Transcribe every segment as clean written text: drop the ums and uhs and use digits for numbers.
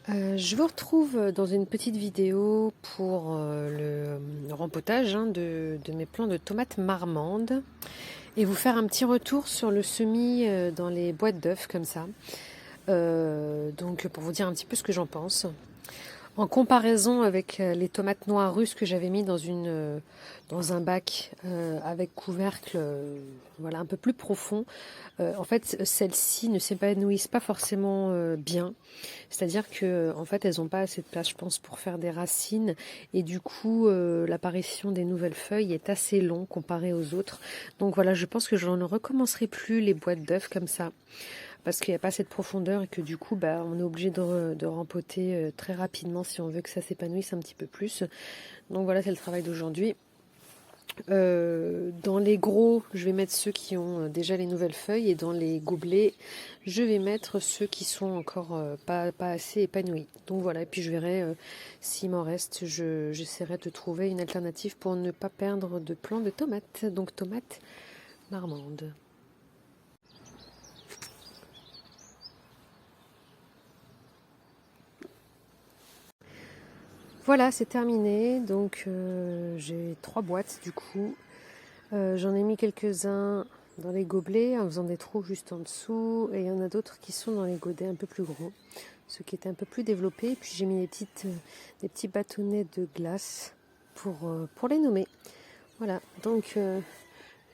Je vous retrouve dans une petite vidéo pour le rempotage de mes plants de tomates marmandes et vous faire un petit retour sur le semis dans les boîtes d'œufs comme ça. Donc pour vous dire un petit peu ce que j'en pense. En comparaison avec les tomates noires russes que j'avais mis dans un bac avec couvercle voilà, un peu plus profond, en fait celles-ci ne s'épanouissent pas forcément bien. C'est-à-dire que en fait elles n'ont pas assez de place je pense pour faire des racines et du coup l'apparition des nouvelles feuilles est assez long comparé aux autres. Donc voilà, je pense que je ne recommencerai plus les boîtes d'œufs comme ça parce qu'il n'y a pas cette profondeur et que du coup on est obligé de rempoter très rapidement si on veut que ça s'épanouisse un petit peu plus. Donc voilà, c'est le travail d'aujourd'hui. Dans les gros, je vais mettre ceux qui ont déjà les nouvelles feuilles et dans les gobelets, je vais mettre ceux qui sont encore pas assez épanouis. Donc voilà, et puis je verrai s'il m'en reste, j'essaierai de trouver une alternative pour ne pas perdre de plants de tomates. Donc tomates marmandes. Voilà, c'est terminé. Donc j'ai 3 boîtes du coup. J'en ai mis quelques-uns dans les gobelets en faisant des trous juste en dessous. Et il y en a d'autres qui sont dans les godets un peu plus gros, ceux qui étaient un peu plus développés. Puis j'ai mis des petits bâtonnets de glace pour les nommer. Voilà, donc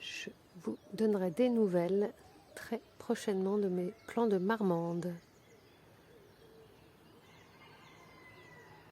je vous donnerai des nouvelles très prochainement de mes plants de marmande.